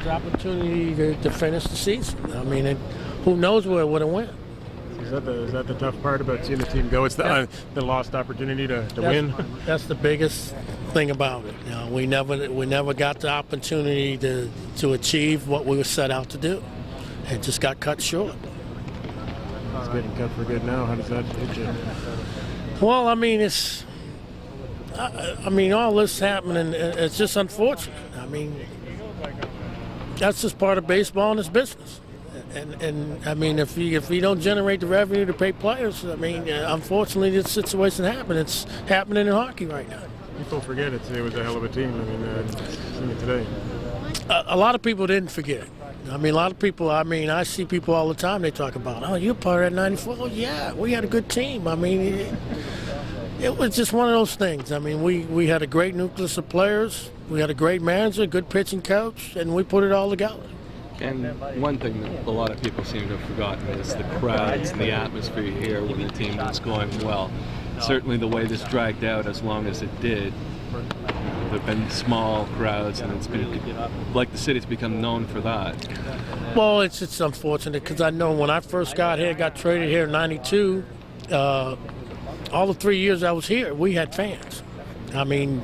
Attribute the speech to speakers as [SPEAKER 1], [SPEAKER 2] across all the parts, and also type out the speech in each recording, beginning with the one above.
[SPEAKER 1] the opportunity to finish the season. I mean, who knows where it would have went.
[SPEAKER 2] Is that the tough part about seeing the team go? It's the lost opportunity to win.
[SPEAKER 1] That's the biggest thing about it. You know, we never got the opportunity to achieve what we were set out to do. It just got cut short.
[SPEAKER 2] It's getting cut for good now. How does that hit you?
[SPEAKER 1] Well, I mean, all this happening, it's just unfortunate. I mean, that's just part of baseball and its business. And I mean, if you don't generate the revenue to pay players, I mean, unfortunately, this situation happened. It's happening in hockey right now.
[SPEAKER 2] People forget it was a hell of a team. I mean, seeing it today.
[SPEAKER 1] A lot of people didn't forget. I mean, a lot of people, I see people all the time, they talk about, oh, you're part of that 94. Oh, yeah, we had a good team. I mean, it was just one of those things. I mean, we had a great nucleus of players. We had a great manager, good pitching coach, and we put it all together.
[SPEAKER 3] And one thing that a lot of people seem to have forgotten is the crowds and the atmosphere here when the team was going well. Certainly the way this dragged out as long as it did, there have been small crowds, and it's been like the city's become known for that.
[SPEAKER 1] Well, it's unfortunate because I know when I first got traded here in '92, all the 3 years I was here, we had fans. I mean,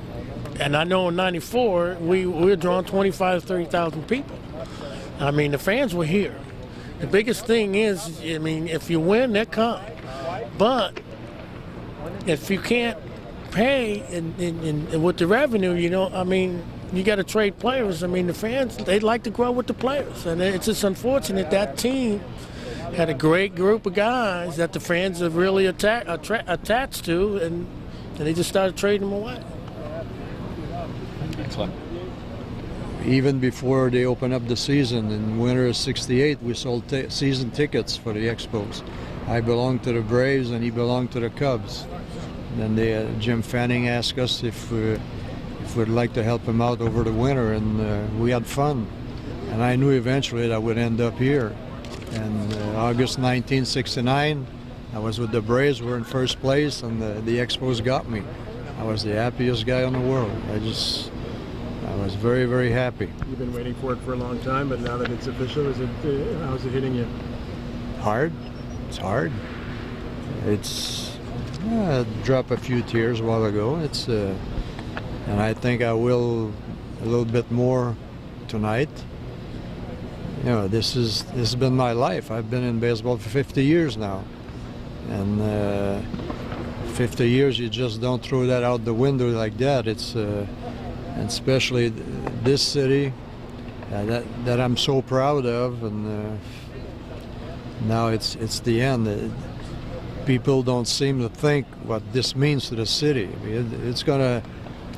[SPEAKER 1] and I know in '94 we were drawing 25,000 to 30,000 people. I mean, the fans were here. The biggest thing is, I mean, if you win, they come. But if you can't pay and with the revenue, you know, I mean, you got to trade players. I mean, the fans, they'd like to grow with the players. And it's just unfortunate that team had a great group of guys that the fans are really attached to, and they just started trading them away.
[SPEAKER 3] Excellent.
[SPEAKER 4] Even before they opened up the season in winter of '68, we sold season tickets for the Expos. I belonged to the Braves and he belonged to the Cubs. Then Jim Fanning asked us if we'd like to help him out over the winter, and we had fun. And I knew eventually that I would end up here. And August 1969, I was with the Braves. We're in first place, and the Expos got me. I was the happiest guy in the world. I was very, very happy.
[SPEAKER 2] You've been waiting for it for a long time, but now that it's official, how's it hitting you?
[SPEAKER 4] Hard. It's hard. It's dropped a few tears a while ago. And I think I will a little bit more tonight. You know, this has been my life. I've been in baseball for 50 years now, and 50 years you just don't throw that out the window like that. It's and especially this city that I'm so proud of, and now it's the end. People don't seem to think what this means to the city. I mean, it's gonna,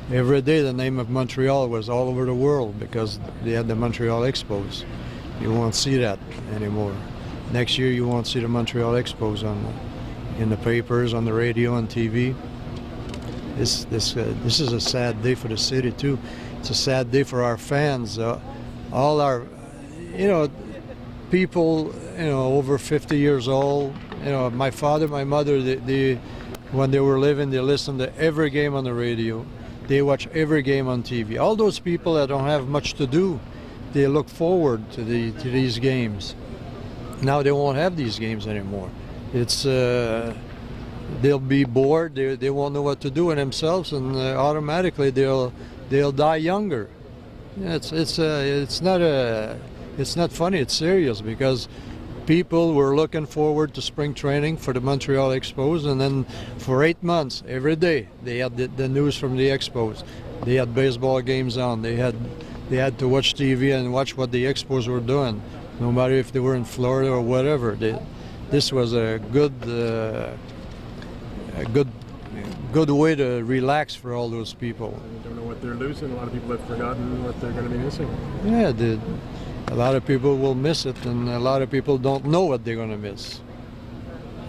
[SPEAKER 4] every day the name of Montreal was all over the world because they had the Montreal Expos. You won't see that anymore. Next year you won't see the Montreal Expos in the papers, on the radio, on TV. This is a sad day for the city too. It's a sad day for our fans. All our, people, over 50 years old. My father, my mother, they when they were living, they listened to every game on the radio. They watch every game on TV. All those people that don't have much to do, they look forward to these games. Now they won't have these games anymore. It's they'll be bored. They won't know what to do with themselves, and automatically they'll die younger. It's not funny. It's serious because people were looking forward to spring training for the Montreal Expos, and then for 8 months, every day, they had the news from the Expos. They had baseball games on. They had to watch TV and watch what the Expos were doing, no matter if they were in Florida or whatever. This was a good way to relax for all those people.
[SPEAKER 2] I don't know what they're losing. A lot of people have forgotten what they're going to be missing.
[SPEAKER 4] Yeah, a lot of people will miss it, and a lot of people don't know what they're going to miss.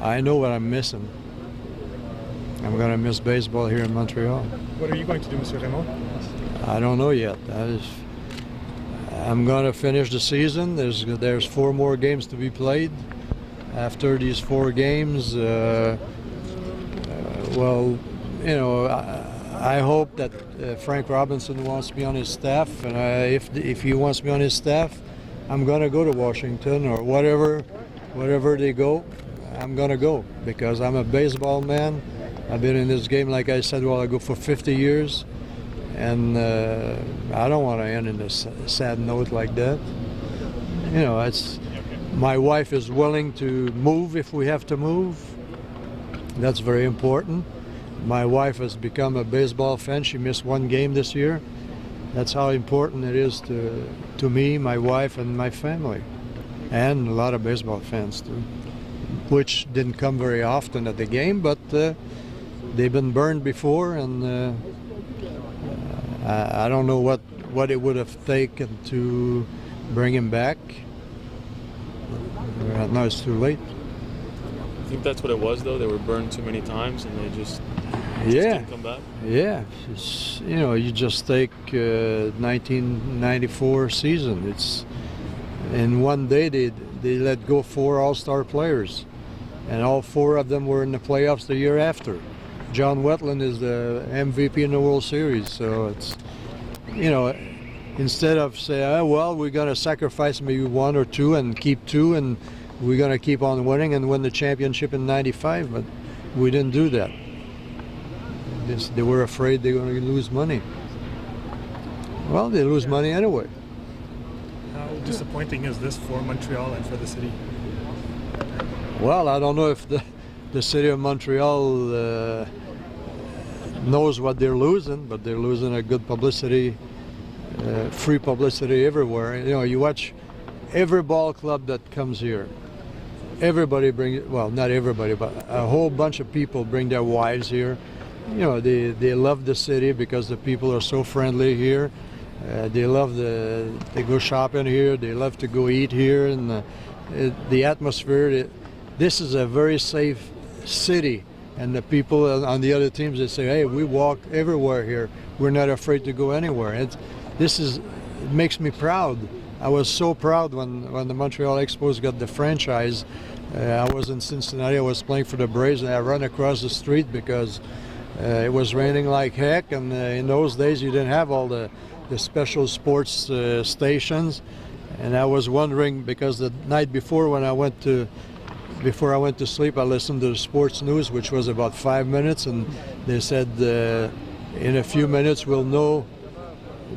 [SPEAKER 4] I know what I'm missing. I'm going to miss baseball here in Montreal.
[SPEAKER 2] What are you going to do, Mr. Raymond?
[SPEAKER 4] I don't know yet. I'm going to finish the season. There's 4 more games to be played. After these 4 games, I hope that Frank Robinson wants me on his staff, and if he wants me on his staff, I'm going to go to Washington or wherever they go. I'm going to go because I'm a baseball man. I've been in this game, like I said, a while ago, for 50 years, and I don't want to end in a sad note like that. You know, my wife is willing to move if we have to move. That's very important. My wife has become a baseball fan. She missed one game this year. That's how important it is to me, my wife, and my family, and a lot of baseball fans too, which didn't come very often at the game, but they've been burned before, and I don't know what it would have taken to bring him back. Now it's too late.
[SPEAKER 5] I think that's what it was, though. They were burned too many times, and they just didn't come back.
[SPEAKER 4] Yeah. You know, you just take 1994 season. It's in one day they let go 4 All-Star players, and all 4 of them were in the playoffs the year after. John Wetland is the MVP in the World Series, so it's, you know, instead of say, oh, well, we're going to sacrifice maybe 1 or 2 and keep 2, and we're going to keep on winning and win the championship in '95, but we didn't do that. They were afraid they were going to lose money. Well, they lose money anyway.
[SPEAKER 6] How disappointing is this for Montreal and for the city?
[SPEAKER 4] Well, I don't know if the city of Montreal knows what they're losing, but they're losing a good publicity, free publicity everywhere. You know, you watch every ball club that comes here. Everybody brings, well, not everybody, but a whole bunch of people bring their wives here. You know, they love the city because the people are so friendly here. They love they go shopping here. They love to go eat here, and the atmosphere. This is a very safe city, and the people on the other teams, they say, "Hey, we walk everywhere here. We're not afraid to go anywhere." It makes me proud. I was so proud when the Montreal Expos got the franchise. I was in Cincinnati. I was playing for the Braves, and I ran across the street because it was raining like heck. And in those days, you didn't have all the special sports stations. And I was wondering because the night before, before I went to sleep, I listened to the sports news, which was about 5 minutes, and they said in a few minutes we'll know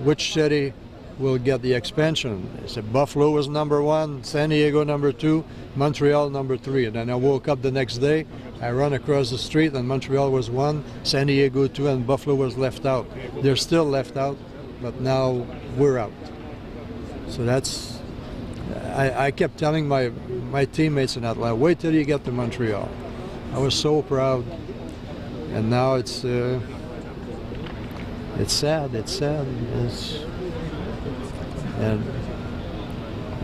[SPEAKER 4] which city will get the expansion. They said Buffalo was number 1, San Diego number 2, Montreal number 3. And then I woke up the next day, I ran across the street, and Montreal was 1, San Diego 2, and Buffalo was left out. They're still left out, but now we're out. So that's, I kept telling my teammates in Atlanta, wait till you get to Montreal. I was so proud, and now it's sad. And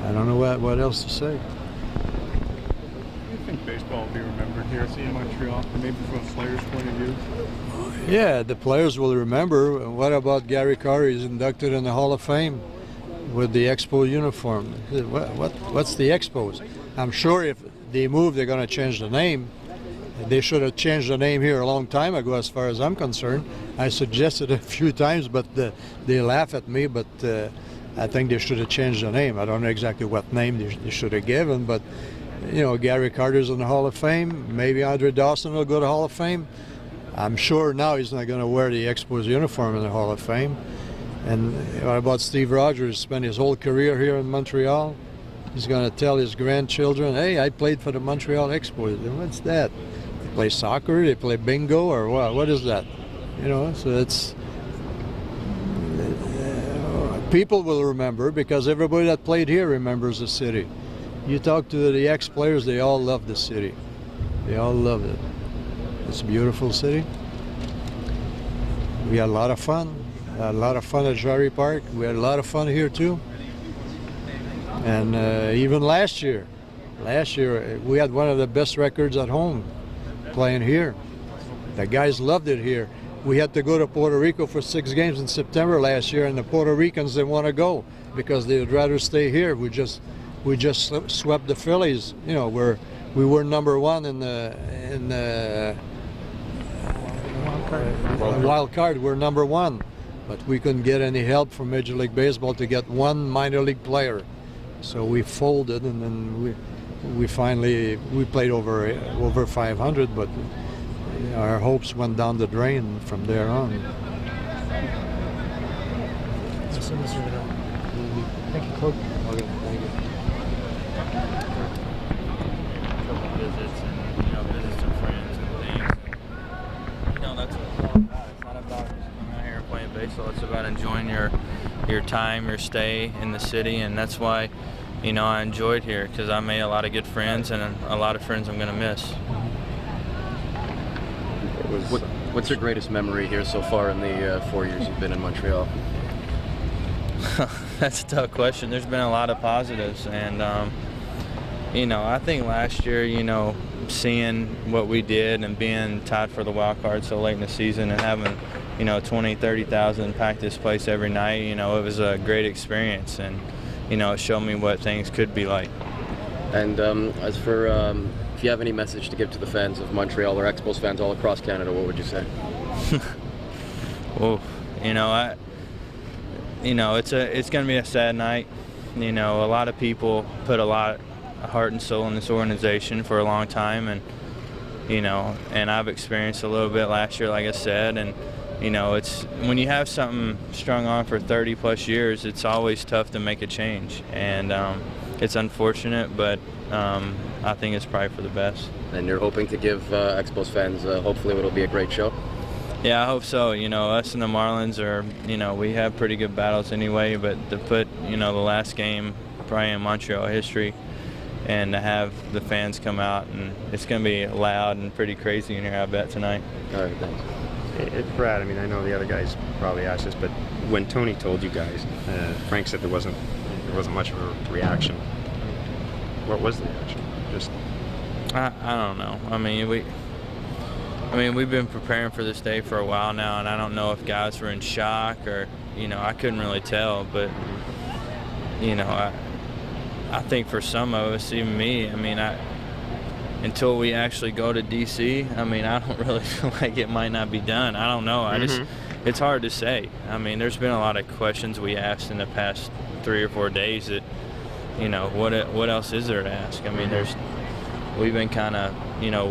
[SPEAKER 4] I don't know what else to say.
[SPEAKER 2] Do you think baseball will be remembered here in Montreal, maybe from a player's point of view?
[SPEAKER 4] Yeah, the players will remember. What about Gary Carter? He's inducted in the Hall of Fame with the Expo uniform. What's the Expos? I'm sure if they move, they're going to change the name. They should have changed the name here a long time ago, as far as I'm concerned. I suggested it a few times, but they laugh at me. But I think they should have changed the name. I don't know exactly what name they should have given, but you know, Gary Carter's in the Hall of Fame. Maybe Andre Dawson will go to Hall of Fame. I'm sure now he's not going to wear the Expos uniform in the Hall of Fame. And what about Steve Rogers? Spent his whole career here in Montreal. He's going to tell his grandchildren, "Hey, I played for the Montreal Expos." And what's that? They play soccer? They play bingo, or what? What is that? You know, so it's. People will remember because everybody that played here remembers the city. You talk to the ex-players, they all love the city. They all love it. It's a beautiful city. We had a lot of fun. A lot of fun at Jarry Park. We had a lot of fun here too. And even last year we had one of the best records at home playing here. The guys loved it here. We had to go to Puerto Rico for 6 games in September last year, and the Puerto Ricans didn't want to go because they would rather stay here. We just swept the Phillies. You know, we were number 1 in the Wild card, we're number 1, but we couldn't get any help from Major League Baseball to get one minor league player. So we folded, and then we finally played over 500, but our hopes went down the drain from there on.
[SPEAKER 2] Thank you, Claude.
[SPEAKER 4] Okay, thank you.
[SPEAKER 7] Visits and visits to friends and things. That's what it's all about. It's not about just coming out here and playing baseball. It's about enjoying your time, your stay in the city, and that's why I enjoyed here, because I made a lot of good friends and a lot of friends I'm going to miss.
[SPEAKER 8] What's your greatest memory here so far in the 4 years you've been in Montreal?
[SPEAKER 7] That's a tough question. There's been a lot of positives, and I think last year, seeing what we did and being tied for the wild card so late in the season and having 20, 30,000 pack this place every night, it was a great experience, and it showed me what things could be like.
[SPEAKER 8] And as for if you have any message to give to the fans of Montreal or Expos fans all across Canada, what would you say?
[SPEAKER 7] Well, it's going to be a sad night. A lot of people put a lot of heart and soul in this organization for a long time, and and I've experienced a little bit last year, like I said, and it's when you have something strung on for 30 plus years, it's always tough to make a change, and it's unfortunate, but I think it's probably for the best.
[SPEAKER 8] And you're hoping to give Expos fans hopefully what'll be a great show?
[SPEAKER 7] Yeah, I hope so. Us and the Marlins are, we have pretty good battles anyway, but to put, the last game probably in Montreal history and to have the fans come out, and it's going to be loud and pretty crazy in here, I bet, tonight.
[SPEAKER 8] All right, thanks.
[SPEAKER 2] Brad, I know the other guys probably asked this, but when Tony told you guys, Frank said there wasn't much of a reaction. What was the reaction? Just
[SPEAKER 7] I don't know. We've been preparing for this day for a while now, and I don't know if guys were in shock or, I couldn't really tell, but, I think for some of us, even me, until we actually go to D.C., I don't really feel like it might not be done. I don't know. It's hard to say. There's been a lot of questions we asked in the past 3 or 4 days that, what else is there to ask? We've been kind of,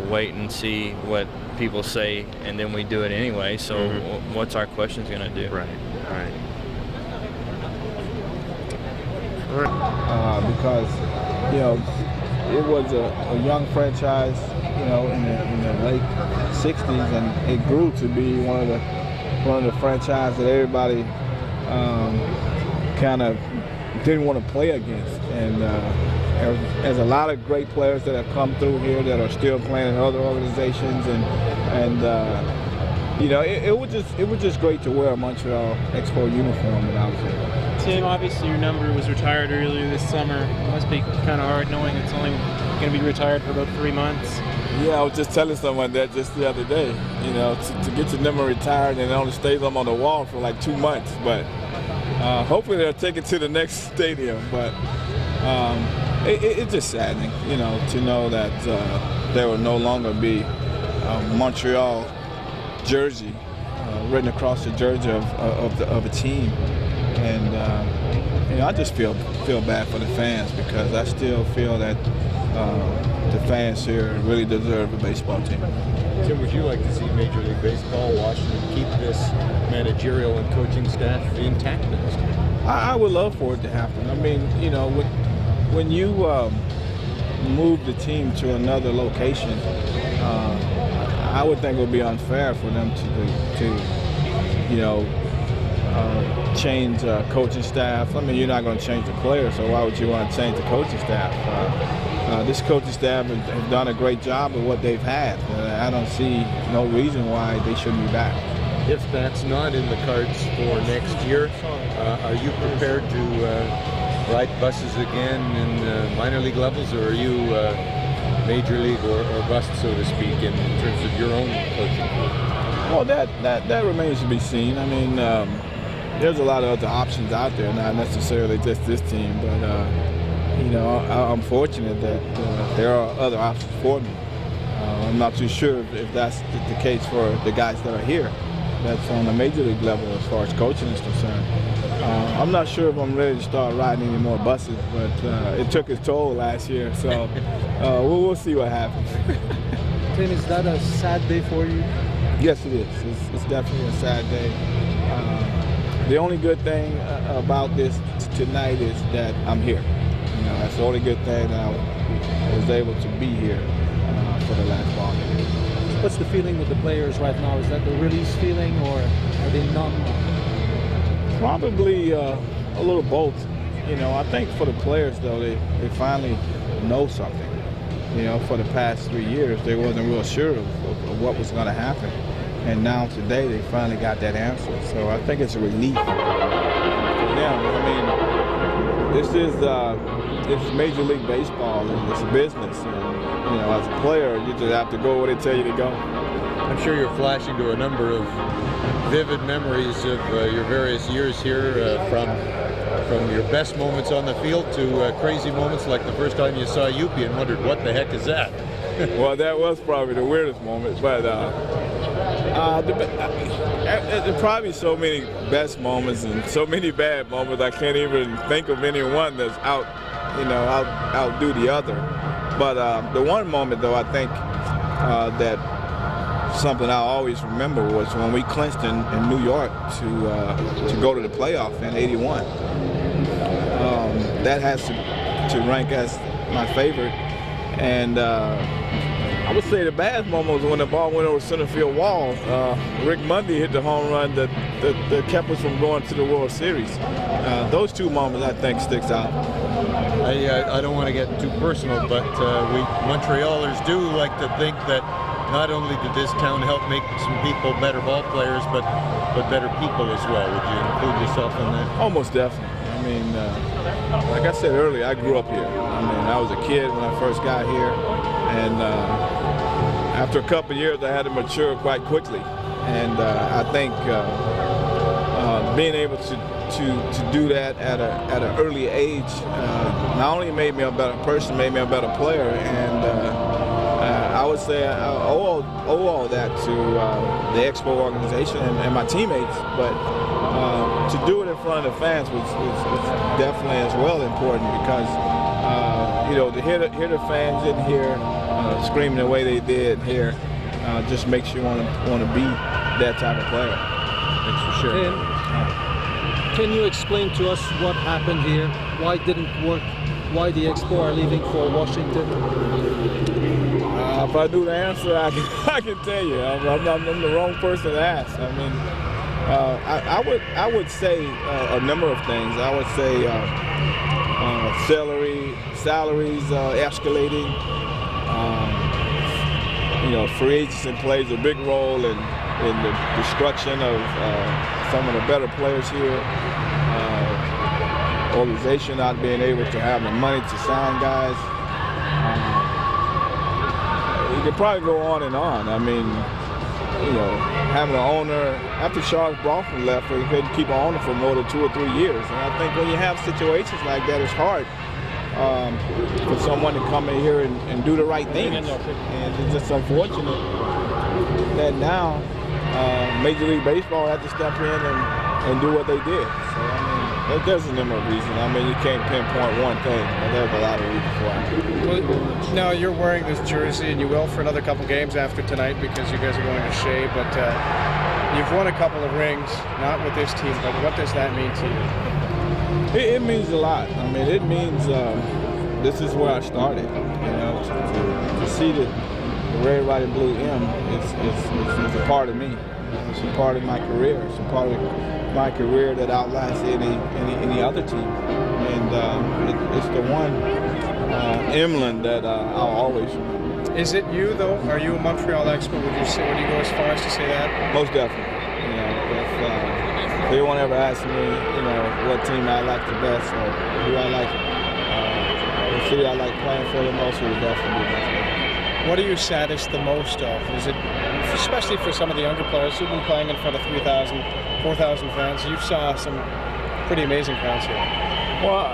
[SPEAKER 7] wait and see what people say, and then we do it anyway. So what's our questions going to do?
[SPEAKER 2] right. All right.
[SPEAKER 9] Because it was a young franchise, in the late '60s, and it grew to be one of the franchises that everybody kind of didn't want to play against. And there's a lot of great players that have come through here that are still playing in other organizations, and it was just great to wear a Montreal Expo uniform when I was here.
[SPEAKER 10] Tim, obviously your number was retired earlier this summer. It must be kind of hard knowing it's only going to be retired for about 3 months.
[SPEAKER 9] Yeah, I was just telling someone that just the other day. To get your number retired and it only stays up on the wall for like 2 months. But hopefully they'll take it to the next stadium. But it's just saddening, to know that there will no longer be a Montreal jersey written across the jersey of a team. And I just feel bad for the fans, because I still feel that the fans here really deserve a baseball team.
[SPEAKER 11] Tim, would you like to see Major League Baseball, Washington, keep this managerial and coaching staff intact next year?
[SPEAKER 9] I would love for it to happen. When you move the team to another location, I would think it would be unfair for them to change coaching staff. You're not going to change the players, so why would you want to change the coaching staff? This coaching staff has done a great job of what they've had. I don't see no reason why they shouldn't be back.
[SPEAKER 11] If that's not in the cards for next year, are you prepared to ride buses again in minor league levels, or are you major league or bust, so to speak, in terms of your own coaching?
[SPEAKER 9] Well, that remains to be seen. There's a lot of other options out there, not necessarily just this team, but I'm fortunate that there are other options for me. I'm not too sure if that's the case for the guys that are here. That's on the major league level as far as coaching is concerned. I'm not sure if I'm ready to start riding any more buses, but it took its toll last year, so we'll see what happens.
[SPEAKER 12] Tim, is that a sad day for you?
[SPEAKER 9] Yes, it is. It's definitely a sad day. The only good thing about this tonight is that I'm here. That's the only good thing that I was able to be here for the last ball game.
[SPEAKER 12] What's the feeling with the players right now? Is that the release feeling, or are they numb?
[SPEAKER 9] Probably a little both. I think for the players, though, they finally know something. For the past 3 years, they wasn't real sure of what was going to happen. And now today, they finally got that answer. So I think it's a relief for them. I mean, this is it's Major League Baseball, and it's a business. And, as a player, you just have to go where they tell you to go.
[SPEAKER 11] I'm sure you're flashing to a number of vivid memories of your various years here, from your best moments on the field to crazy moments like the first time you saw Yuppie and wondered, what the heck is that?
[SPEAKER 9] Well, that was probably the weirdest moment, but there's probably so many best moments and so many bad moments, I can't even think of any one that's outdo the other. But the one moment, though, I think that something I always remember was when we clinched in New York to go to the playoff in '81. That has to rank as my favorite. And I would say the bad moment was when the ball went over center field wall. Rick Mundy hit the home run that kept us from going to the World Series. Those two moments, I think, sticks out.
[SPEAKER 11] I don't want to get too personal, but we Montrealers do like to think that not only did this town help make some people better ball players, but better people as well. Would you include yourself in that?
[SPEAKER 9] Almost definitely. I mean, like I said earlier, I grew up here. I mean, I was a kid when I first got here, and after a couple of years, I had to mature quite quickly. And I think being able to do that at an early age not only made me a better person, made me a better player, and I would say I owe all that to the Expo organization and my teammates, but to do it in front of the fans was definitely as well important, because to hear the fans in here screaming the way they did here just makes you want to be that type of player.
[SPEAKER 11] Thanks for sharing.
[SPEAKER 12] Can you explain to us what happened here? Why it didn't work? Why the Expo are leaving for Washington?
[SPEAKER 9] If I knew the answer, I can tell you. I'm the wrong person to ask. I mean, I would say a number of things. I would say salaries escalating. Free agency plays a big role in the destruction of some of the better players here. Organization not being able to have the money to sign guys. You could probably go on and on. I mean, having an owner, after Charles Bronfman left, he couldn't keep an owner for more than 2 or 3 years. And I think when you have situations like that, it's hard for someone to come in here and do the right things. And it's just unfortunate that now Major League Baseball had to step in and do what they did. So, I mean, there's a number of reasons. I mean, you can't pinpoint one thing, but there's a lot of reasons why.
[SPEAKER 10] Well, now you're wearing this jersey, and you will for another couple games after tonight because you guys are going to Shea, but you've won a couple of rings, not with this team, but what does that mean to you?
[SPEAKER 9] It means a lot. I mean, it means this is where I started. To see the red, white, and blue M, it's a part of me. It's a part of my career. It's a part of my career that outlasts any other team. And it's the one emblem that I'll always remember.
[SPEAKER 10] Is it you, though? Are you a Montreal Expo? Would you go as far as to say that?
[SPEAKER 9] Most definitely. If anyone ever asked me, what team I like the best or who I like, the city I like playing for the most, it would definitely be Montreal.
[SPEAKER 10] What are you saddest the most of? Is it, especially for some of the younger players who've been playing in front of 3,000, 4,000 fans? You saw some pretty amazing fans here.
[SPEAKER 9] Well,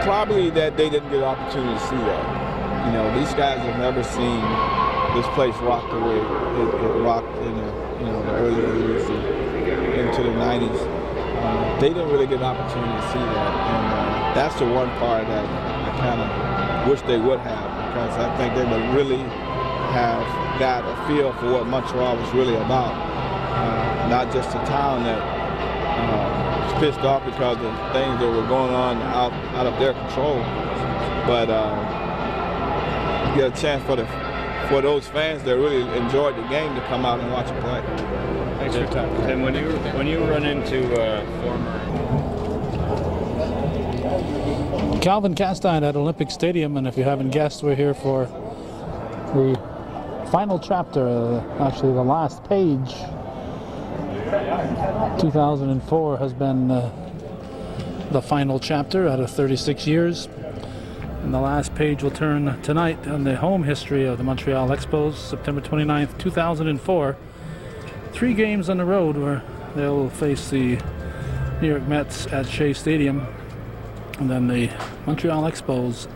[SPEAKER 9] probably that they didn't get an opportunity to see that. You know, these guys have never seen this place rock the way it rocked in the early 80s and into the 90s. They didn't really get an opportunity to see that, and that's the one part that I kind of wish they would have, because I think they would really have got a feel for what Montreal was really about. Not just a town that was pissed off because of things that were going on out of their control, but get a chance for those fans that really enjoyed the game to come out and watch it play.
[SPEAKER 10] Thanks for your time.
[SPEAKER 13] And when you run into former
[SPEAKER 14] Calvin Castine at Olympic Stadium, and if you haven't guessed, we're here for the final chapter, actually the last page. 2004 has been the final chapter out of 36 years. And the last page will turn tonight on the home history of the Montreal Expos, September 29th, 2004. 3 games on the road where they'll face the New York Mets at Shea Stadium. And then the Montreal Expos,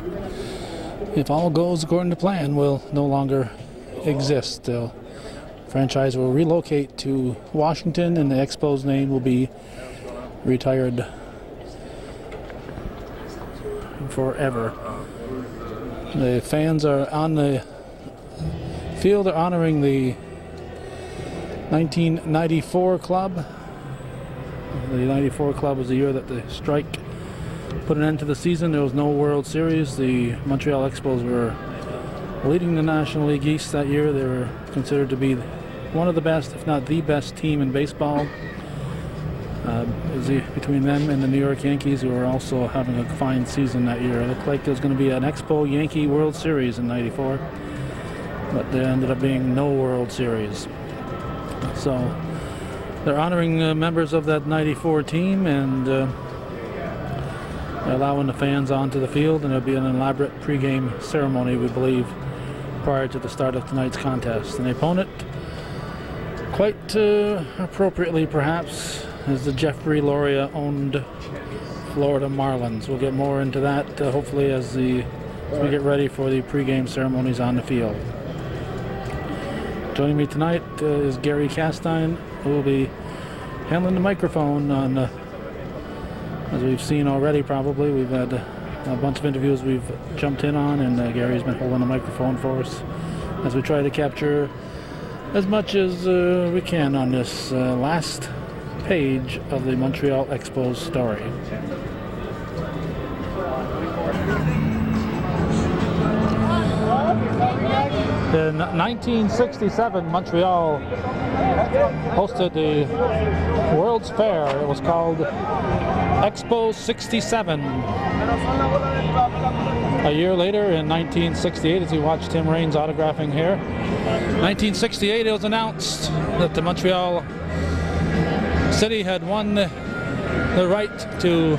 [SPEAKER 14] if all goes according to plan, will no longer exist. The franchise will relocate to Washington, and the Expos name will be retired forever. The fans are on the field. They're honoring the 1994 club. The 94 club was the year that the strike put an end to the season. There was no World Series. The Montreal Expos were leading the National League East that year. They were considered to be one of the best, if not the best team in baseball. It was between them and the New York Yankees, who were also having a fine season that year. It looked like there was going to be an Expo Yankee World Series in '94, but there ended up being no World Series. So they're honoring members of that '94 team, and they're allowing the fans onto the field, and there'll be an elaborate pregame ceremony, we believe, prior to the start of tonight's contest. And the opponent, quite appropriately perhaps, is the Jeffrey Loria-owned Florida Marlins. We'll get more into that hopefully as we get ready for the pregame ceremonies on the field. Joining me tonight is Gary Castine, who will be handling the microphone on, as we've seen already probably. We've had a bunch of interviews we've jumped in on, and Gary's been holding the microphone for us as we try to capture as much as we can on this last page of the Montreal Expos story. In 1967, Montreal hosted the World's Fair. It was called Expos 67. A year later, in 1968, as we watched Tim Raines autographing here, 1968, it was announced that the Montreal City had won the right to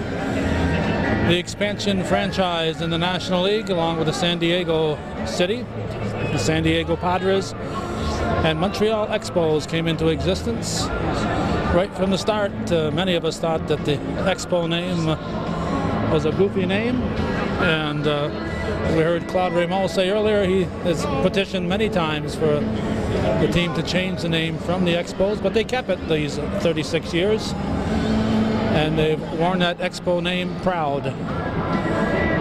[SPEAKER 14] the expansion franchise in the National League, along with the San Diego City, the San Diego Padres, and Montreal Expos came into existence. Right from the start, many of us thought that the Expo name was a goofy name, and we heard Claude Raymond say earlier he has petitioned many times for the team to change the name from the Expos, but they kept it these 36 years, and they've worn that Expo name proud.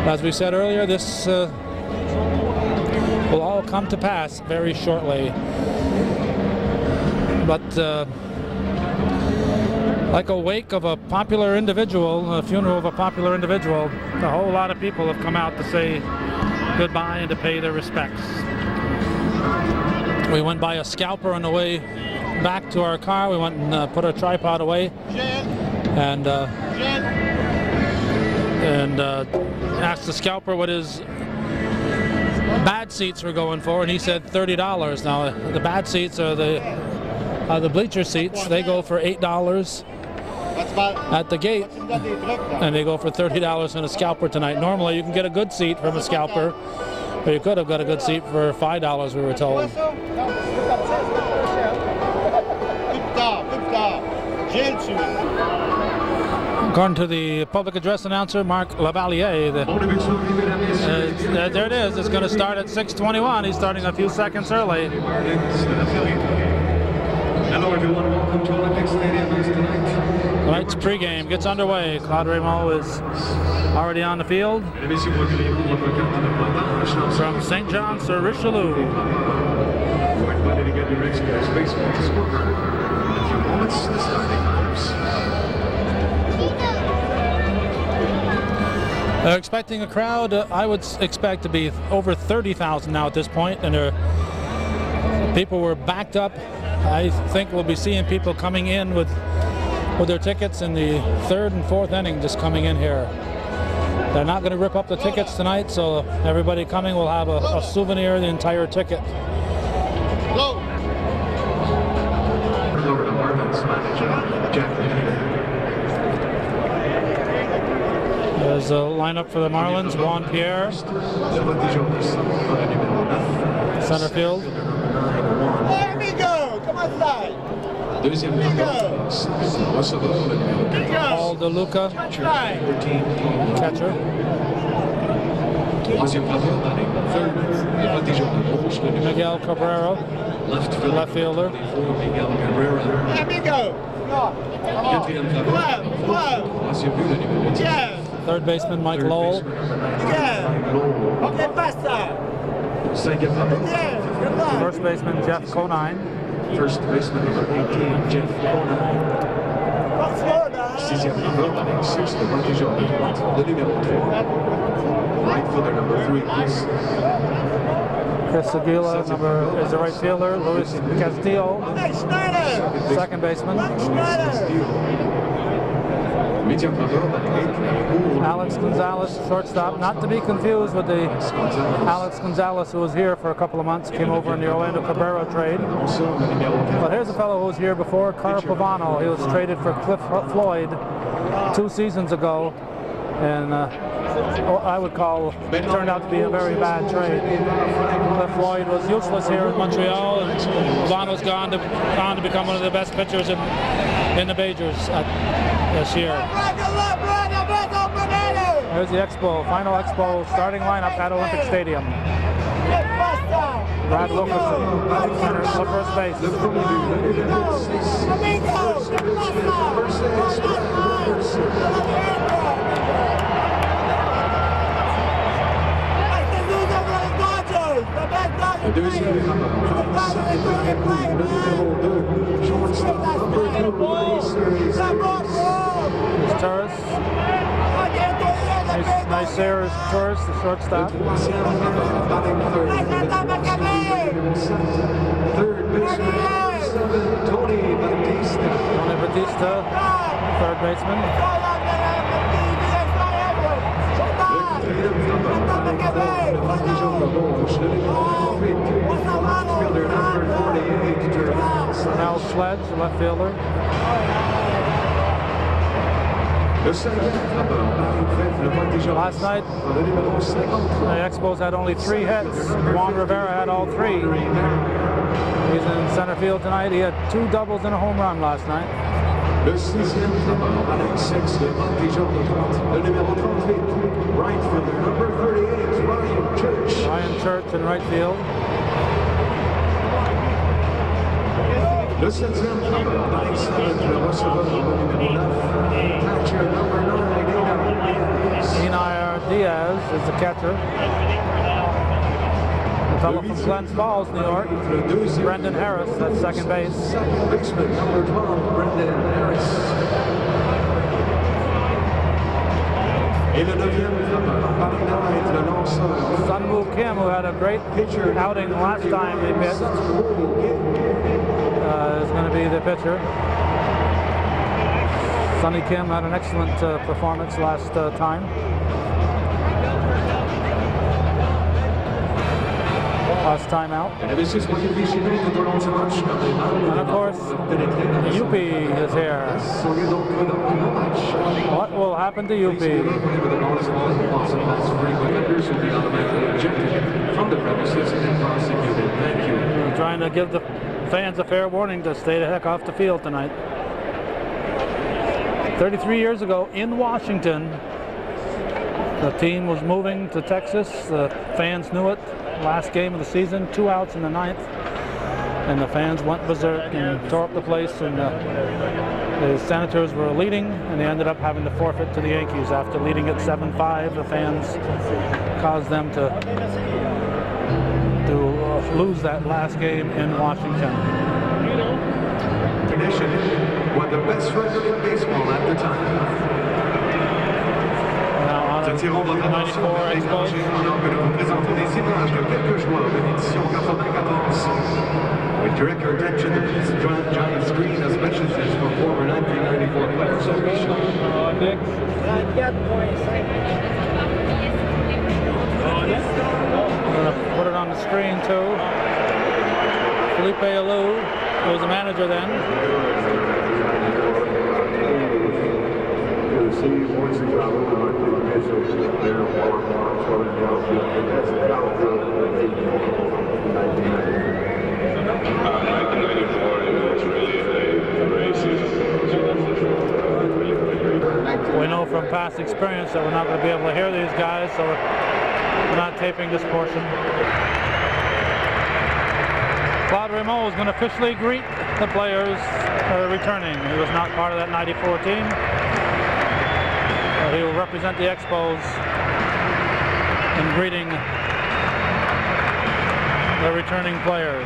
[SPEAKER 14] As we said earlier, this will all come to pass very shortly. But like a wake of a popular individual, a funeral of a popular individual, a whole lot of people have come out to say goodbye and to pay their respects. We went by a scalper on the way back to our car. We went and put our tripod away and asked the scalper what his bad seats were going for, and he said $30. Now the bad seats are the bleacher seats. They go for $8 at the gate, and they go for $30 on a scalper tonight. Normally you can get a good seat from a scalper, or you could have got a good seat for $5, we were told. According to the public address announcer, Marc Lavalier, there it is. It's going to start at 6:21. He's starting a few seconds early.
[SPEAKER 15] Hello everyone, welcome to Olympic Stadium tonight.
[SPEAKER 14] Tonight's pregame gets underway. Claude Raymond is already on the field from St. John sur Richelieu.
[SPEAKER 15] We're invited to get your Expos baseball scorecard. In a few moments, the starting lineups.
[SPEAKER 14] They're expecting a crowd, I would expect to be over 30,000 now at this point, and people were backed up. I think we'll be seeing people coming in with their tickets in the third and fourth inning, just coming in here. They're not going to rip up the tickets tonight, so everybody coming will have a souvenir, the entire ticket.
[SPEAKER 15] Florida Marlins manager Jack.
[SPEAKER 14] There's a lineup for the Marlins. Juan Pierre, center field.
[SPEAKER 16] There we go! Come outside!
[SPEAKER 15] Deuxième receveur,
[SPEAKER 14] Paul DeLuca, catcher.
[SPEAKER 15] troisième graveur, third, le voltigeur de gauche,
[SPEAKER 14] Miguel Cabrera, left fielder.
[SPEAKER 15] Miguel Cabrera.
[SPEAKER 16] There we go!
[SPEAKER 15] Quatrième graveur, troisième but, le numéro 10.
[SPEAKER 14] Third baseman Mike Lowell.
[SPEAKER 16] Okay, passa!
[SPEAKER 15] Cinquième graveur,
[SPEAKER 14] First baseman Jeff Conine.
[SPEAKER 15] first baseman number 18, Jeff Conine. Sixième graveur, batting sixth, le voltigeur de droite, le numéro 3. Right fielder number 3, Chris.
[SPEAKER 14] Chris Aguila is the right fielder. Luis Castillo, second baseman. Alex Gonzalez, shortstop. Not to be confused with the Alex Gonzalez who was here for a couple of months, came over in the Orlando Cabrera trade. But here's a fellow who was here before, Carl Pavano. He was traded for Cliff Floyd 2 seasons ago, and I would call turned out to be a very bad trade. Cliff Floyd was useless here in Montreal, and Pavano's gone to become one of the best pitchers in the majors this year. There's the final Expo starting lineup at Olympic Stadium. Brad Wilkerson, center, first base. There's Torres. Nice Sarah's Torres, the shortstop.
[SPEAKER 15] Third baseman, Tony Batista.
[SPEAKER 14] Tony Batista, third baseman. Now Sledge, the left fielder. Last night, the Expos had only 3 hits. Juan Rivera had all 3. He's in center field tonight. He had 2 doubles and a home run last night.
[SPEAKER 15] Le sixième frappeur, avec 6, le voltigeur de droite, le numéro 38, right fielder, number 38, Ryan Church.
[SPEAKER 14] Ryan Church in right field.
[SPEAKER 15] Le septième frappeur, avec 7, le receveur, le numéro 9, catcher number 9,
[SPEAKER 14] Enar Diaz is the catcher. The fellow from Glens Falls, New York, Brendan Harris, that's second base.
[SPEAKER 15] Second baseman, number 12, Brendan Harris. Et le neuvième frappeur, avec 9, le lanceur.
[SPEAKER 14] Sunwoo Kim, who had a great outing last time he pitched, is going to be the pitcher. Sonny Kim had an excellent performance last time. Last time out. And of course, UP is here. What will happen to UP? We're trying to give the fans a fair warning to stay the heck off the field tonight. 33 years ago in Washington, the team was moving to Texas. The fans knew it. Last game of the season, 2 outs in the 9th, and the fans went berserk and tore up the place. And the Senators were leading, and they ended up having to forfeit to the Yankees after leading at 7-5. The fans caused them to lose that last game in Washington.
[SPEAKER 15] Were the best record in baseball at the time. Attirons votre attention en ordre de vous présenter des images de quelques joueurs de l'édition 94. With direct your attention to this giant screen as messages for former 1994 players of Michigan.
[SPEAKER 14] I'm going to put it on the screen too. Felipe Alou, who was the manager then. We know from past experience that we're not going to be able to hear these guys, so we're not taping this portion. Claude Rameau is going to officially greet the players returning. He was not part of that 94 team. He will represent the Expos in greeting the returning players.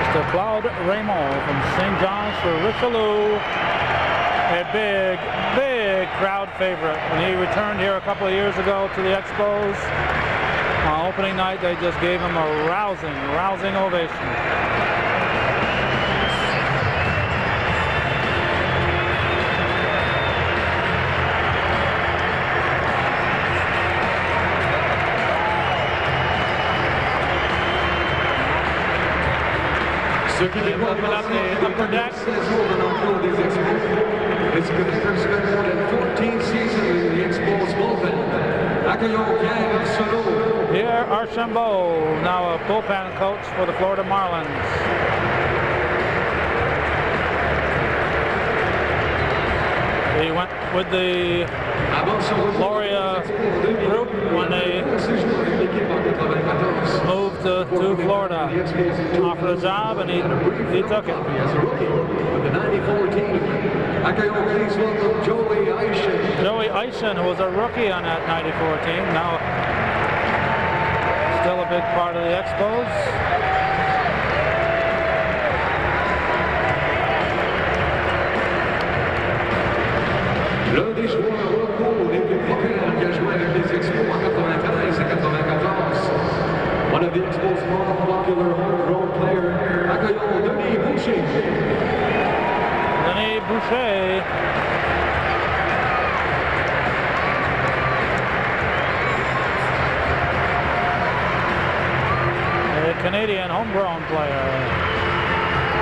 [SPEAKER 14] Mr. Claude Rameau from St. John's for Richelieu. A big, big crowd favorite. When he returned here a couple of years ago to the Expos, on opening night, they just gave him a rousing ovation. Open up the upper deck.
[SPEAKER 15] It's good to spend more than 14 seasons in the Expos bullpen. Accueillons Pierre Arsenault.
[SPEAKER 14] Pierre Archambault, now a bullpen coach for the Florida Marlins. He went with the Gloria group when they moved to Florida. Offered a job and he took it.
[SPEAKER 15] With the 94 team, accueillons please welcome Joey Eischen.
[SPEAKER 14] Joey Eischen, who was a rookie on that 94 team, now still a big part of the Expos.
[SPEAKER 15] L'un des joueurs locaux les plus populaires qui a joué avec les Expos en 93 et 94. One of the Expos' more popular homegrown players, accueillons Denis Boucher.
[SPEAKER 14] Denis Boucher. A Canadian homegrown player.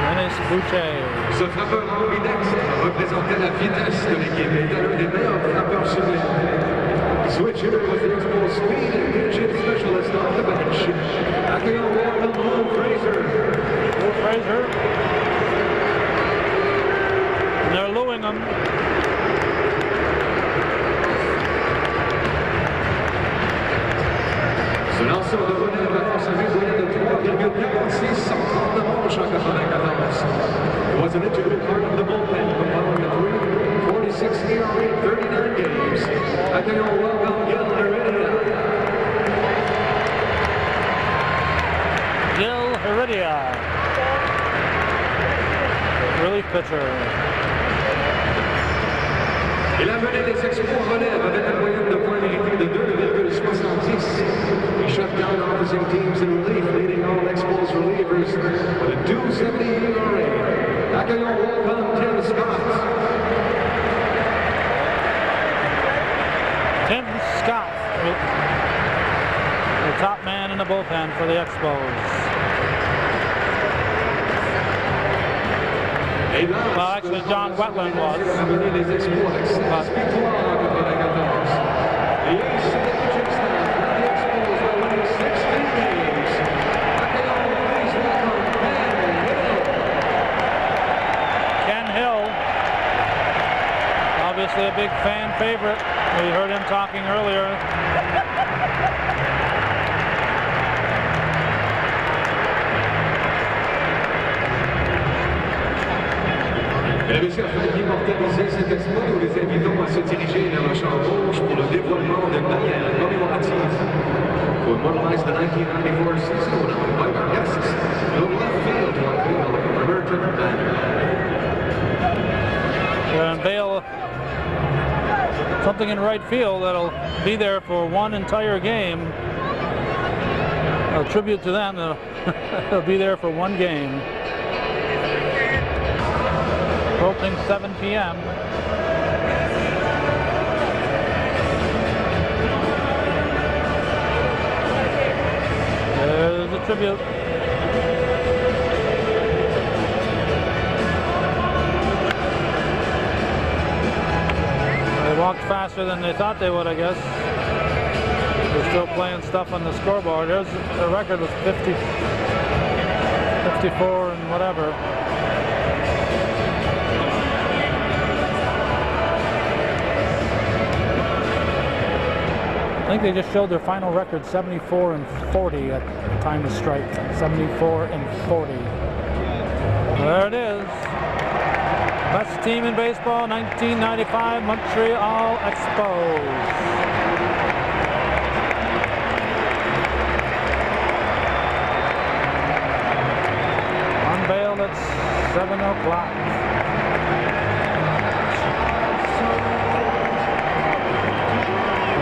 [SPEAKER 14] Denis Boucher.
[SPEAKER 15] Ce frappeur ambidex représentait la vitesse de l'équipe et était l'un des meilleurs frappeurs sur l'aile. Switch hitter was the Expos speed and pinch hit specialist on the bench. Accueillons welcome Will Fraser.
[SPEAKER 14] Will Fraser. And they're looing him.
[SPEAKER 15] Ce lanceur de relève a conservé de 3,46 centres de manche en 94. It was an integral part of the bullpen, compiling a 3.46 ERA in 39 games. Accueillons welcome Gil Heredia.
[SPEAKER 14] Gil Heredia. Relief pitcher.
[SPEAKER 15] Il a mené les Expos en relève avec une moyenne de points mérités de 2,70. He shut down opposing teams in relief, leading all Expos relievers with a 2.70 ERA. Accueillons welcome Tim Scott.
[SPEAKER 14] Tim Scott, the top man in the bullpen for the Expos. Well, actually, John Wetland was. Ken Hill Obviously a big fan favorite. We heard him talking earlier.
[SPEAKER 15] Mesdames et messieurs, afin d'immortaliser cet exploit, nous les invitons à se diriger vers le champ rouge pour le dévoilement d'une bannière commémorative. To immortalize the 1994 season, we'll now invite our guests to the left field to unveil the commemorative banner.
[SPEAKER 14] We'll unveil something in right field that'll be there for one entire game. A tribute to them, they'll be there for one game. Approaching 7 p.m. There's a tribute. They walked faster than they thought they would, I guess. They're still playing stuff on the scoreboard. There's the record was 50, 54 and whatever. I think they just showed their final record 74 and 40 at the time of strike. 74 and 40. There it is. Best team in baseball, 1995 Montreal Expos. Unveiled at 7 o'clock.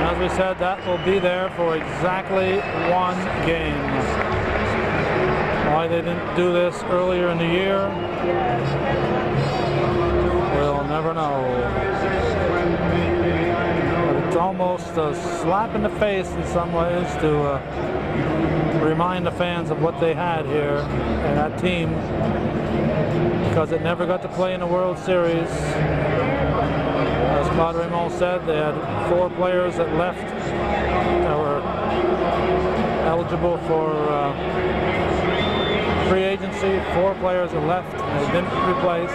[SPEAKER 14] As we said, that will be there for exactly one game. Why they didn't do this earlier in the year, we'll never know. But it's almost a slap in the face in some ways to remind the fans of what they had here and that team, because it never got to play in the World Series. As Claude Raymond said, they had 4 players that left that were eligible for free agency. 4 players that left and they didn't replace,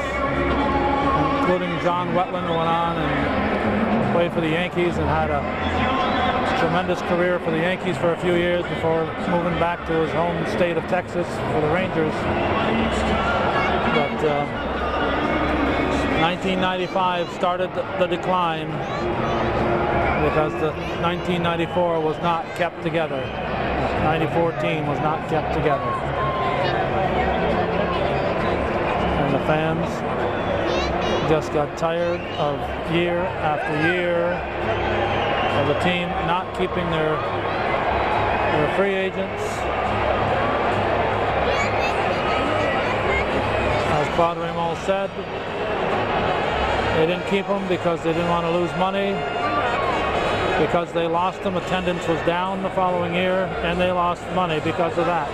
[SPEAKER 14] including John Wetland, who went on and played for the Yankees and had a tremendous career for the Yankees for a few years before moving back to his home state of Texas for the Rangers. But 1995 started the decline because the 1994 was not kept together. 94 team was not kept together. And the fans just got tired of year after year of the team not keeping their free agents. As Claude Raymond said, they didn't keep them because they didn't want to lose money. Because they lost them, attendance was down the following year, and they lost money because of that.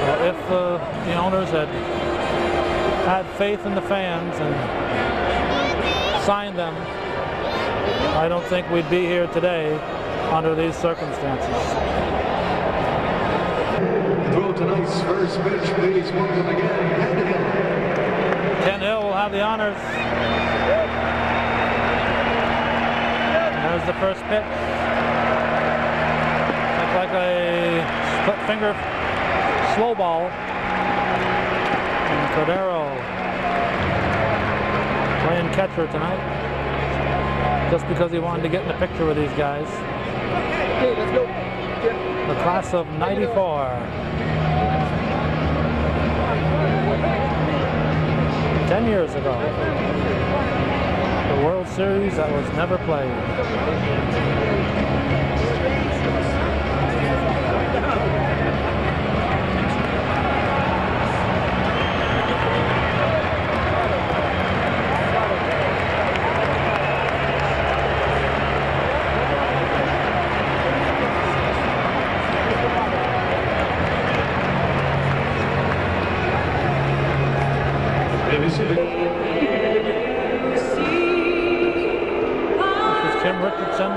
[SPEAKER 14] Well, if the owners had faith in the fans and signed them, I don't think we'd be here today under these circumstances.
[SPEAKER 15] Throw tonight's first pitch, please welcome again,
[SPEAKER 14] Ken Hill will have the honors. There's the first pitch. Looks like a split finger slow ball. And Cordero playing catcher tonight, just because he wanted to get in the picture with these guys.
[SPEAKER 16] Okay, let's go.
[SPEAKER 14] The class of '94. 10 years ago. The World Series that was never played. Tim Richardson.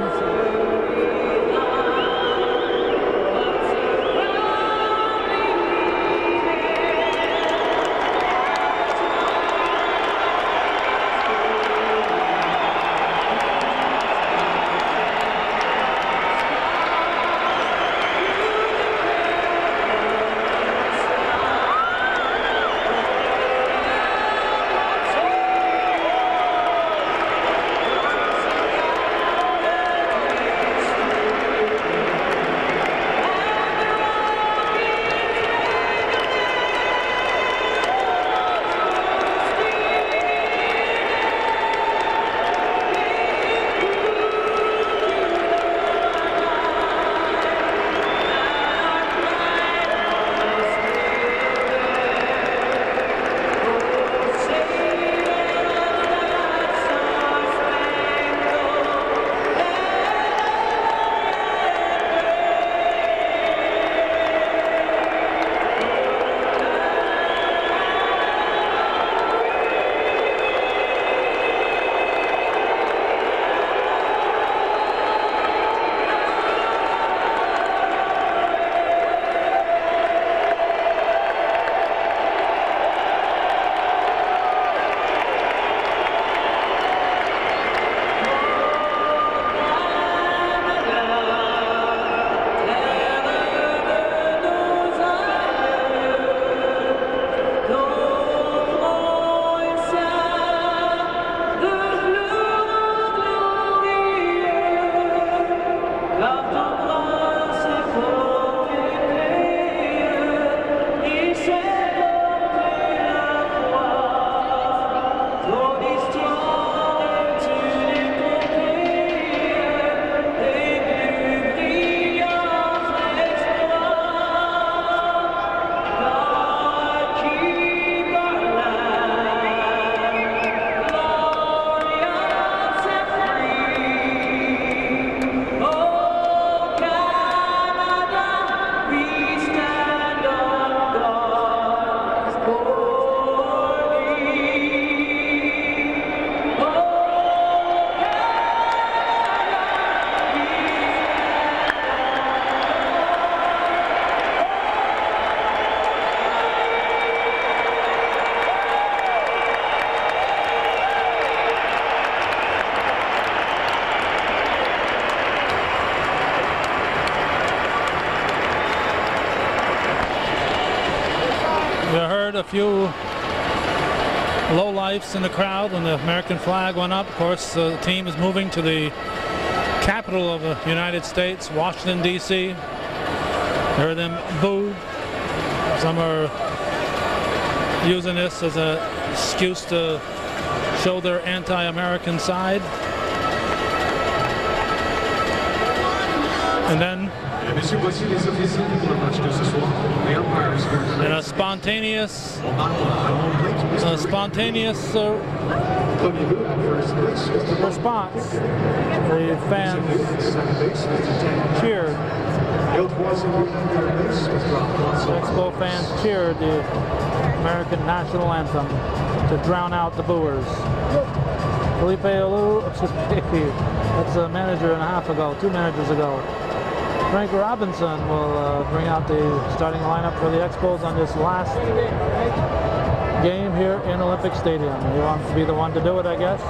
[SPEAKER 14] few lowlifes in the crowd when the American flag went up. Of course, the team is moving to the capital of the United States, Washington, D.C. Heard them boo. Some are using this as an excuse to show their anti-American side. And then in a spontaneous response, the fans cheered. Expo fans cheered the American national anthem to drown out the booers. Felipe Alou, that's a manager and a half ago, 2 managers ago. Frank Robinson will bring out the starting lineup for the Expos on this last game here in Olympic Stadium. He wants to be the one to do it, I guess.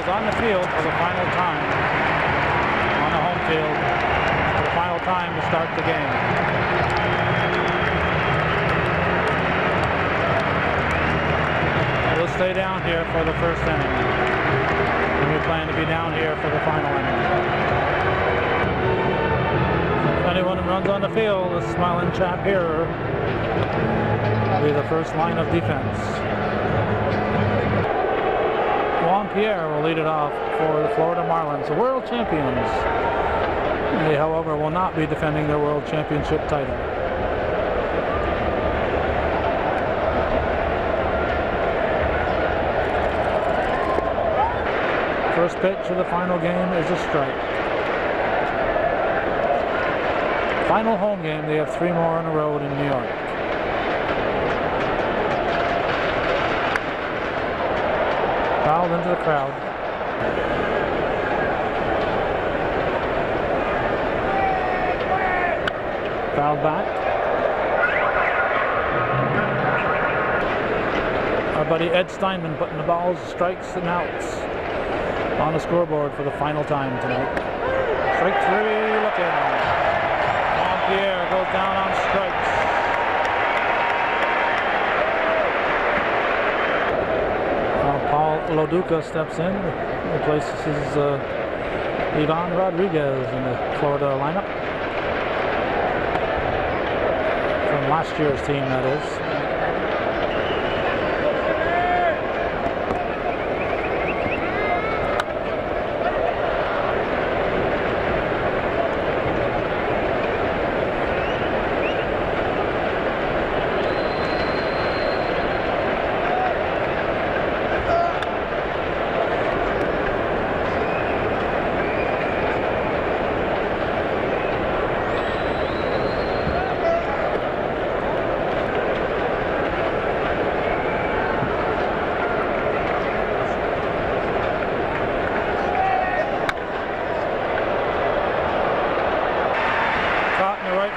[SPEAKER 14] On the field for the final time, on the home field for the final time to start the game. We'll stay down here for the first inning, and we plan to be down here for the final inning. If anyone runs on the field, the smiling chap here will be the first line of defense. Pierre will lead it off for the Florida Marlins, the world champions. They, however, will not be defending their world championship title. First pitch of the final game is a strike. Final home game, they have 3 more on the road in New York. Fouled into the crowd. Fouled back. Our buddy Ed Steinman putting the balls, strikes, and outs on the scoreboard for the final time tonight. Strike 3, looking. Pierre goes down on strikes. Paul Loduca steps in, replaces Ivan Rodriguez in the Florida lineup. From last year's team, that is.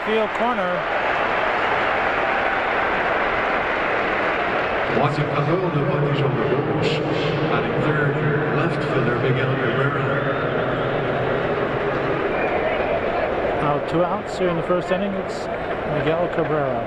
[SPEAKER 14] Field corner.
[SPEAKER 15] Troisième ballon de bas des jambes gauche, avec third left fielder Miguel Cabrera.
[SPEAKER 14] Now 2 outs here in the first inning. It's Miguel Cabrera.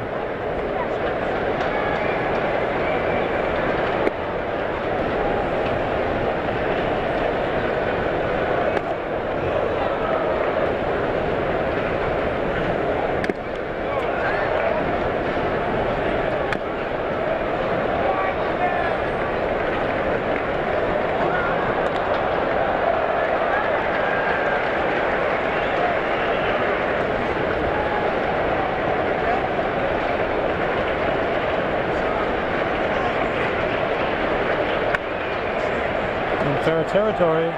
[SPEAKER 14] Fair territory.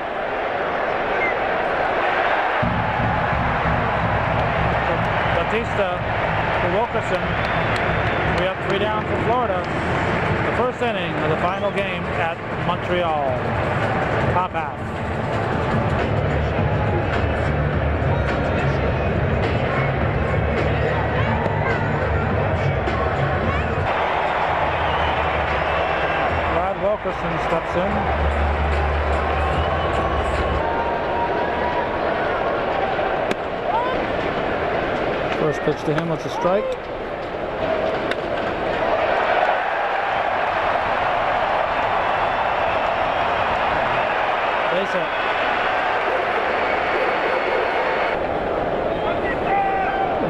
[SPEAKER 14] for Wilkerson. 3 up, 3 down for Florida. The first inning of the final game at Montreal. Top half. Wilkerson steps in. First pitch to him, it's a strike. Base hit.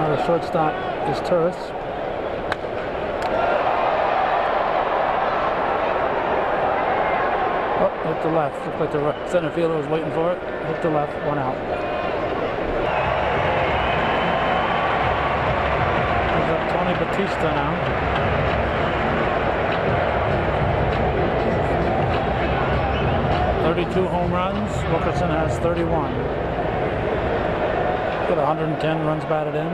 [SPEAKER 14] The shortstop is Turris. Hit the left. Looked like the center fielder was waiting for it. Hit the left, 1 out. There's up Tony Batista now. .32 home runs. Wilkerson has 31. Got 110 runs batted in.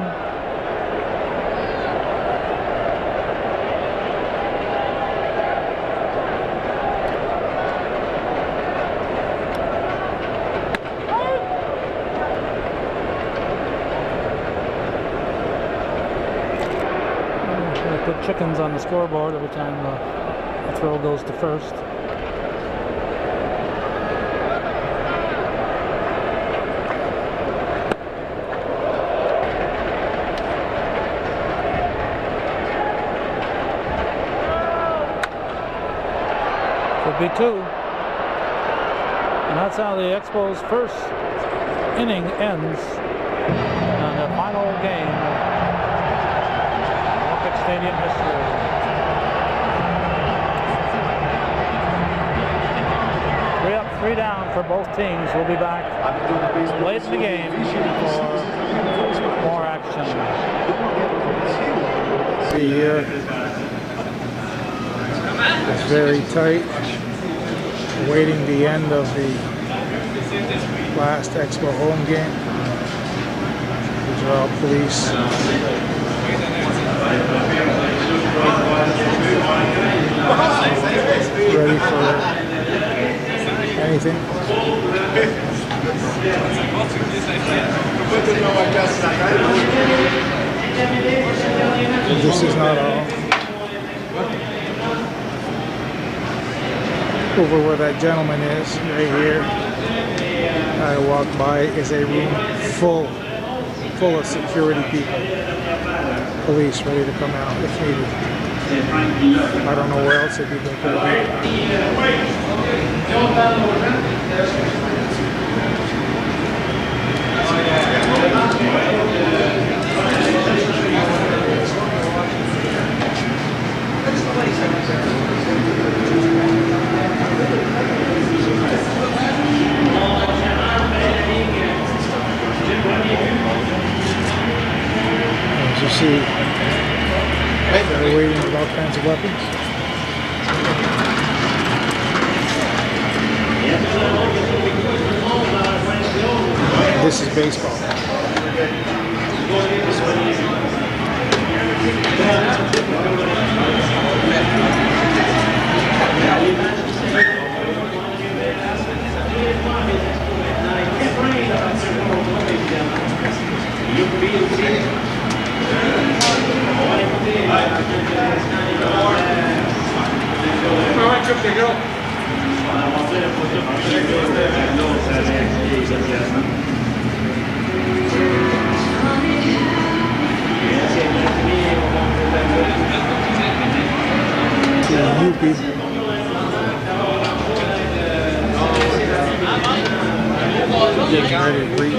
[SPEAKER 14] Put chickens on the scoreboard every time the throw goes to first. Could be 2. And that's how the Expos' first inning ends on the final game of Stadium history. Three up, 3 down for both teams. We'll be back late in the game for more action.
[SPEAKER 17] See here, it's very tight. Waiting the end of the last Expo home game. These are all police. Ready for anything? This is not all. Over where that gentleman is, right here, I walk by, is a room full of security people. Police ready to come out if needed. I don't know where else they'd be going to As you see, they're waiting with all kinds of weapons. This is baseball. Getting ready to greet,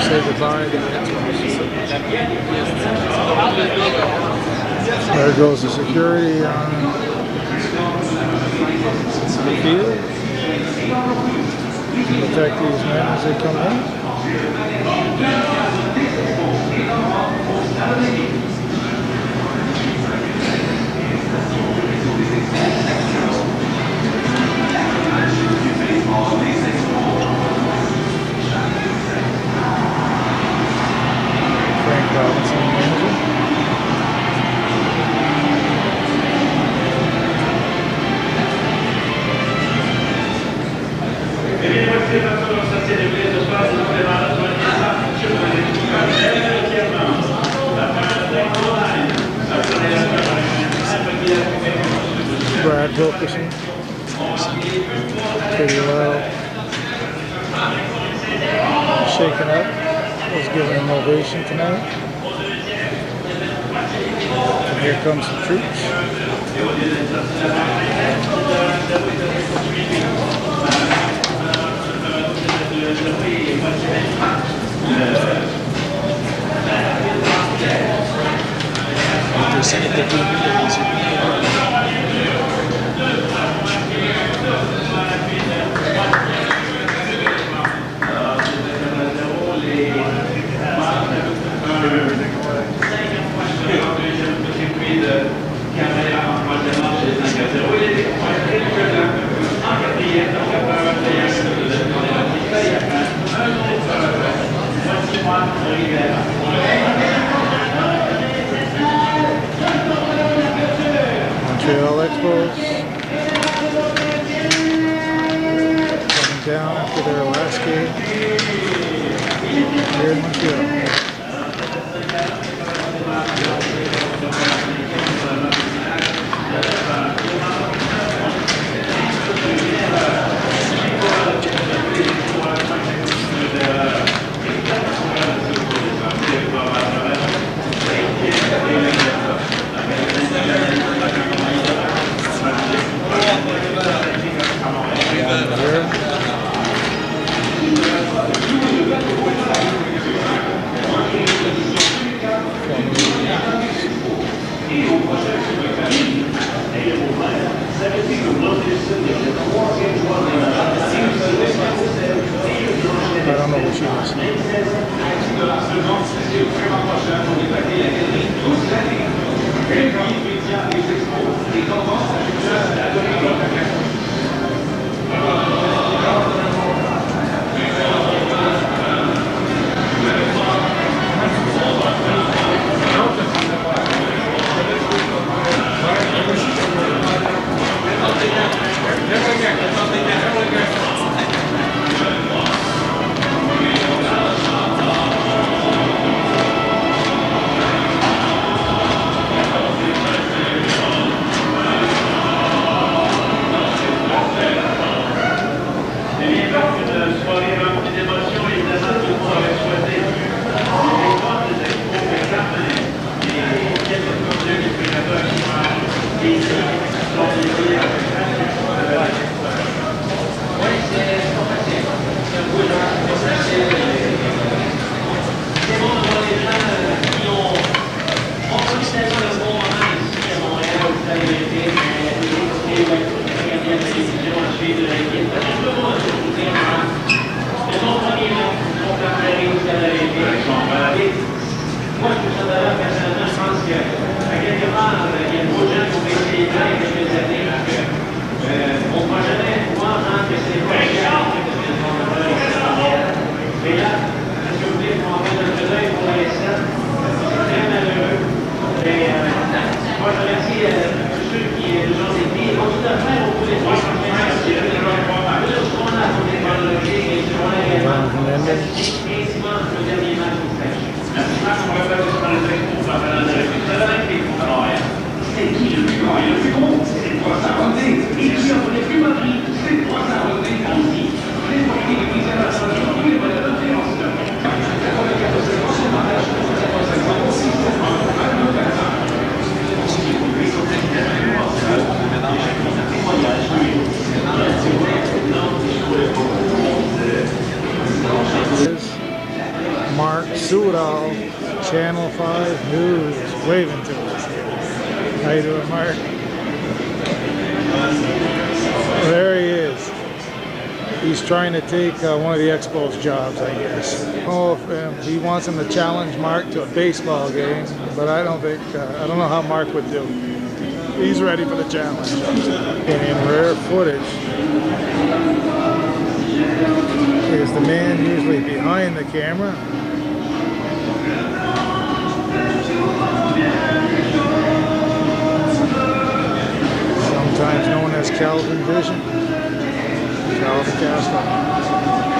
[SPEAKER 17] say goodbye to the There goes the security on the field. Protect these men as they come in. Frank Robinson, manager. Brad Wilkerson, pretty well shaken up, was given an ovation tonight. And here comes the troops. Montreal Expos coming down after their last game here in Montreal. I don't know what she was. Mark Sudal, Channel 5 News, waving to us. How you doing, Mark? Oh, there he is. He's trying to take one of the Expos jobs, I guess. Oh, he wants him to challenge Mark to a baseball game, but I don't think, I don't know how Mark would do. He's ready for the challenge. In rare footage is the man usually behind the camera. Sometimes known as Calvin Vision. Calvin Castro.